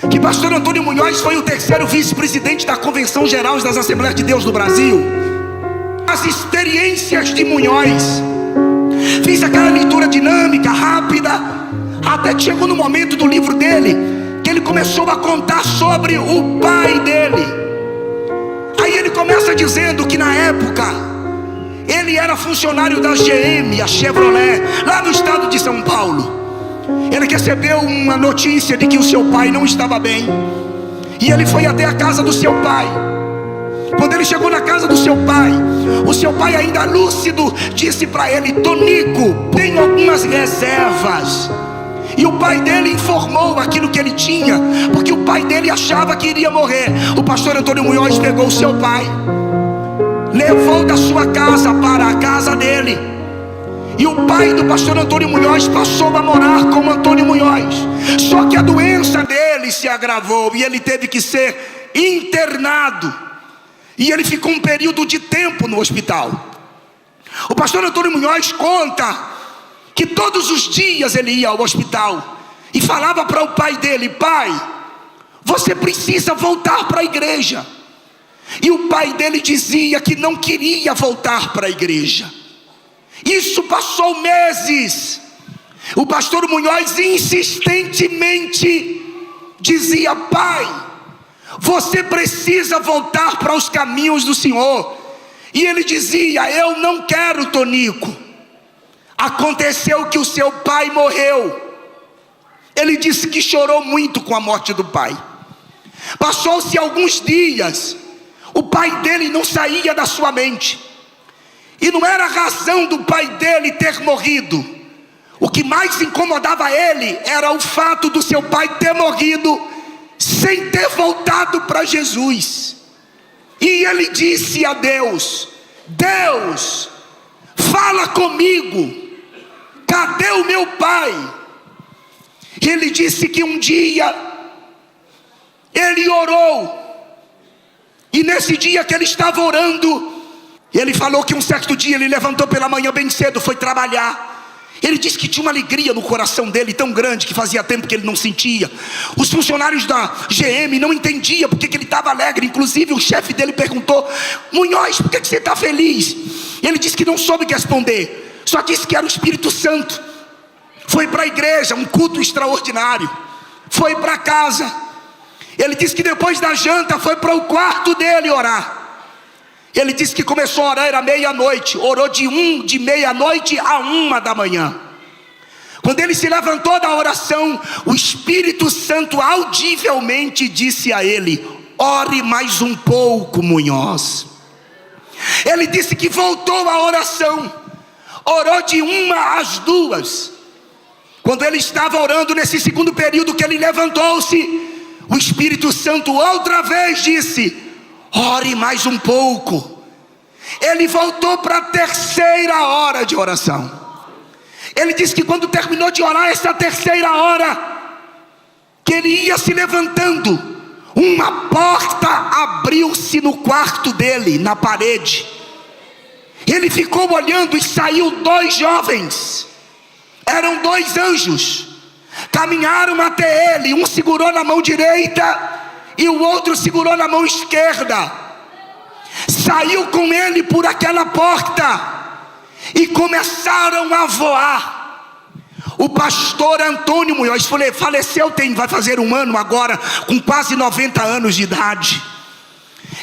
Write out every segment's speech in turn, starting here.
que pastor Antônio Munhoz foi o terceiro vice-presidente da Convenção Geral das Assembleias de Deus do Brasil. As experiências de Munhoz, fiz aquela leitura dinâmica, rápida, até que chegou no momento do livro dele, que ele começou a contar sobre o pai dele. Aí ele começa dizendo que na época ele era funcionário da GM, a Chevrolet, lá no estado de São Paulo. Ele recebeu uma notícia de que o seu pai não estava bem, e ele foi até a casa do seu pai. Quando ele chegou na casa do seu pai, o seu pai, ainda lúcido, disse para ele: Tonico, tem algumas reservas. E o pai dele informou aquilo que ele tinha, porque o pai dele achava que iria morrer. O pastor Antônio Munhoz pegou o seu pai, levou da sua casa para a casa dele, e o pai do pastor Antônio Munhoz passou a morar com o Antônio Munhoz. Só que a doença dele se agravou e ele teve que ser internado, e ele ficou um período de tempo no hospital. O pastor Antônio Munhoz conta que todos os dias ele ia ao hospital e falava para o pai dele: pai, você precisa voltar para a igreja. E o pai dele dizia que não queria voltar para a igreja. Isso passou meses. O pastor Munhoz insistentemente dizia: pai, você precisa voltar para os caminhos do Senhor. E ele dizia: eu não quero, Tonico. Aconteceu que o seu pai morreu. Ele disse que chorou muito com a morte do pai. Passou-se alguns dias, o pai dele não saía da sua mente. E não era a razão do pai dele ter morrido. O que mais incomodava ele era o fato do seu pai ter morrido sem ter voltado para Jesus. E ele disse a Deus: Deus, fala comigo, cadê o meu pai? Ele disse que um dia ele orou, e nesse dia que ele estava orando, ele falou que um certo dia ele levantou pela manhã bem cedo, foi trabalhar. Ele disse que tinha uma alegria no coração dele tão grande que fazia tempo que ele não sentia. Os funcionários da GM não entendiam porque que ele estava alegre. Inclusive o chefe dele perguntou: Munhoz, por que você está feliz? Ele disse que não soube responder, só disse que era o Espírito Santo. Foi para a igreja, um culto extraordinário. Foi para casa. Ele disse que depois da janta foi para o quarto dele orar. Ele disse que começou a orar, era meia-noite. Orou de meia-noite a 1h. Quando ele se levantou da oração, o Espírito Santo audivelmente disse a ele: ore mais um pouco, Munhoz. Ele disse que voltou à oração, orou de 1 às 2. Quando ele estava orando, nesse segundo período que ele levantou-se, o Espírito Santo outra vez disse: ore mais um pouco. Ele voltou para a 3ª hora de oração. Ele disse que quando terminou de orar essa 3ª hora, que ele ia se levantando, uma porta abriu-se no quarto dele, na parede. Ele ficou olhando e saiu 2 jovens. Eram 2 anjos. Caminharam até ele. Um segurou na mão direita e o outro segurou na mão esquerda. Saiu com ele por aquela porta e começaram a voar. O pastor Antônio Munhoz faleceu, vai fazer 1 ano agora, com quase 90 anos de idade.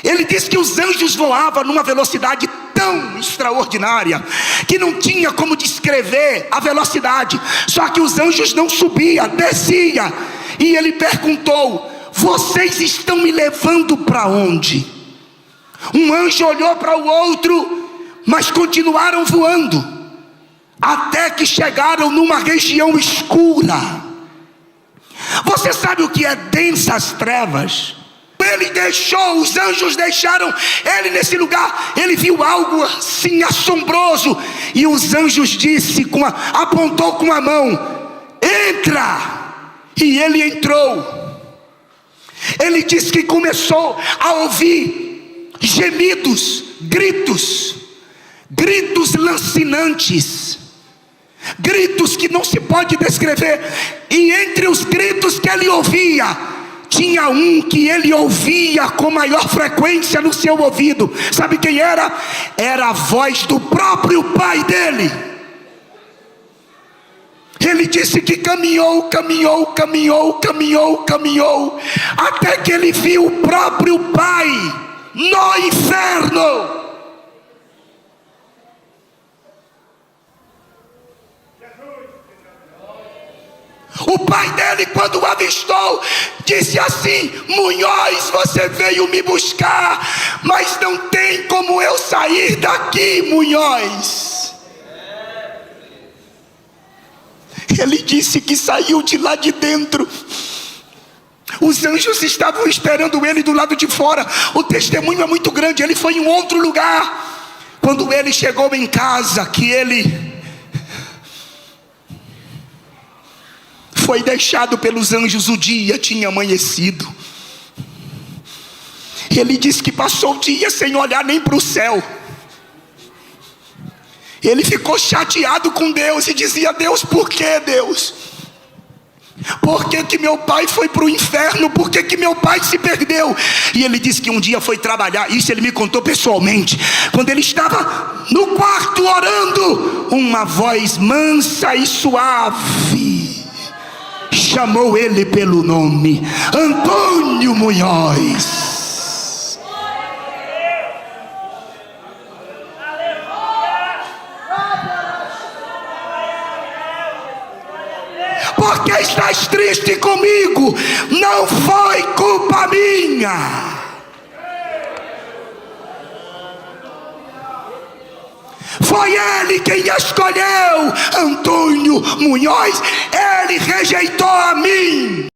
Ele disse que os anjos voavam numa velocidade tão extraordinária que não tinha como descrever a velocidade. Só que os anjos não subiam, descia. E ele perguntou: vocês estão me levando para onde? Um anjo olhou para o outro, mas continuaram voando, até que chegaram numa região escura. Você sabe o que é densas trevas? Os anjos deixaram ele nesse lugar. Ele viu algo assim assombroso, e os anjos apontou com a mão: entra. E ele entrou. Ele disse que começou a ouvir gemidos, gritos lancinantes, gritos que não se pode descrever. E entre os gritos que ele ouvia, tinha um que ele ouvia com maior frequência no seu ouvido. Sabe quem era? Era a voz do próprio pai dele. Ele disse que caminhou, até que ele viu o próprio pai no inferno. O pai dele, quando o avistou, disse assim: Munhoz, você veio me buscar, mas não tem como eu sair daqui, Munhoz. Ele disse que saiu de lá de dentro. Os anjos estavam esperando ele do lado de fora. O testemunho é muito grande. Ele foi em outro lugar. Quando ele chegou em casa, que ele foi deixado pelos anjos, o dia tinha amanhecido. Ele disse que passou o dia sem olhar nem para o céu. Ele ficou chateado com Deus e dizia: Deus, por que, Deus? Por que que meu pai foi para o inferno? Por que que meu pai se perdeu? E ele disse que um dia foi trabalhar. Isso ele me contou pessoalmente. Quando ele estava no quarto orando, uma voz mansa e suave chamou ele pelo nome: Antônio Munhoz. Por que estás triste comigo? Não foi culpa minha. Foi ele quem escolheu Antônio Munhoz. Ele rejeitou a mim.